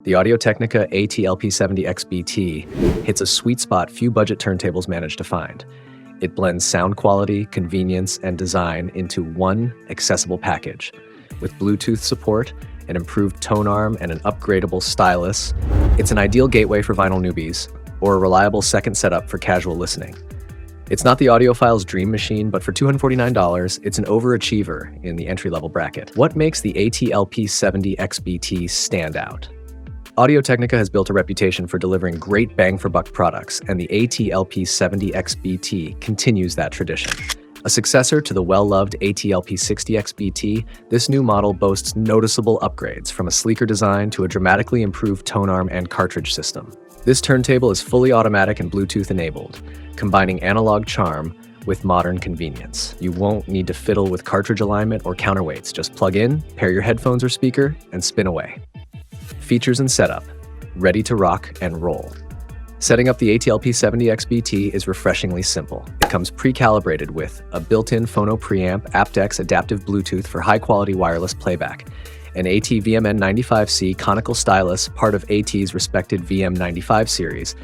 The Audio-Technica AT-LP70XBT hits a sweet spot few budget turntables manage to find. It blends sound quality, convenience, and design into one accessible package. With Bluetooth support, an improved tonearm, and an upgradeable stylus, it's an ideal gateway for vinyl newbies, or a reliable second setup for casual listening. It's not the audiophile's dream machine, but for $249, it's an overachiever in the entry-level bracket. What makes the AT-LP70XBT stand out? Audio-Technica has built a reputation for delivering great bang-for-buck products, and the AT-LP70XBT continues that tradition. A successor to the well-loved AT-LP60XBT, this new model boasts noticeable upgrades, from a sleeker design to a dramatically improved tonearm and cartridge system. This turntable is fully automatic and Bluetooth-enabled, combining analog charm with modern convenience. You won't need to fiddle with cartridge alignment or counterweights. Just plug in, pair your headphones or speaker, and spin away. Features and setup, ready to rock and roll. Setting up the AT-LP70XBT is refreshingly simple. It comes pre-calibrated with a built-in phono preamp, aptX adaptive Bluetooth for high-quality wireless playback, an AT-VMN95C conical stylus, part of AT's respected VM95 series.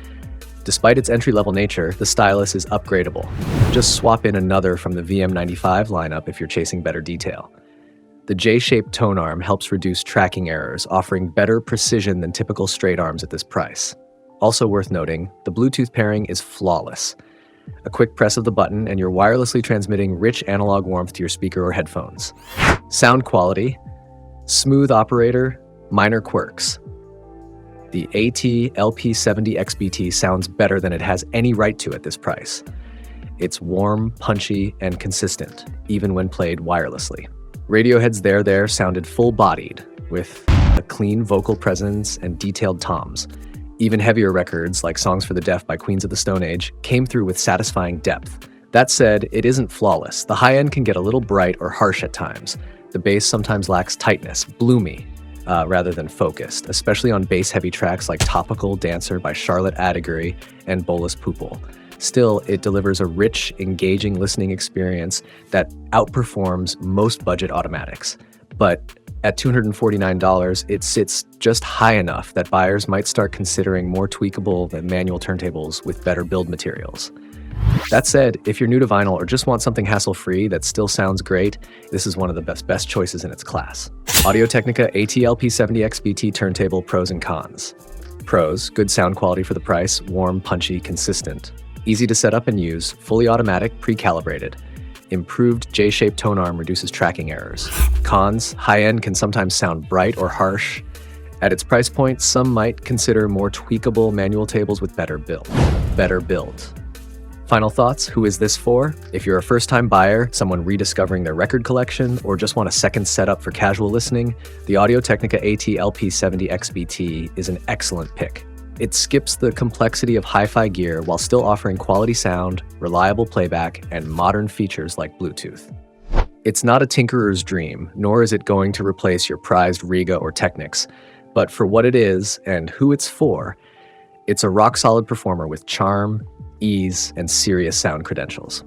Despite its entry-level nature, the stylus is upgradable. Just swap in another from the VM95 lineup if you're chasing better detail. The J-shaped tonearm helps reduce tracking errors, offering better precision than typical straight arms at this price. Also worth noting, the Bluetooth pairing is flawless. A quick press of the button and you're wirelessly transmitting rich analog warmth to your speaker or headphones. Sound quality, smooth operator, minor quirks. The AT-LP70XBT sounds better than it has any right to at this price. It's warm, punchy, and consistent, even when played wirelessly. Radiohead's There sounded full-bodied, with a clean vocal presence and detailed toms. Even heavier records, like Songs for the Deaf by Queens of the Stone Age, came through with satisfying depth. That said, it isn't flawless. The high end can get a little bright or harsh at times. The bass sometimes lacks tightness, bloomy, rather than focused, especially on bass-heavy tracks like Topical Dancer by Charlotte Adiguri and Bolus Pupil. Still, it delivers a rich, engaging listening experience that outperforms most budget automatics. But at $249, it sits just high enough that buyers might start considering more tweakable than manual turntables with better build materials. That said, if you're new to vinyl or just want something hassle-free that still sounds great, this is one of the best choices in its class. Audio-Technica AT-LP70XBT Turntable Pros and Cons. Pros: good sound quality for the price, warm, punchy, consistent. Easy to set up and use, fully automatic, pre-calibrated. Improved J-shaped tonearm reduces tracking errors. Cons: high-end can sometimes sound bright or harsh. At its price point, some might consider more tweakable manual tables with better build. Final thoughts: who is this for? If you're a first-time buyer, someone rediscovering their record collection, or just want a second setup for casual listening, the Audio-Technica AT-LP70XBT is an excellent pick. It skips the complexity of hi-fi gear while still offering quality sound, reliable playback, and modern features like Bluetooth. It's not a tinkerer's dream, nor is it going to replace your prized Riga or Technics, but for what it is and who it's for, it's a rock-solid performer with charm, ease, and serious sound credentials.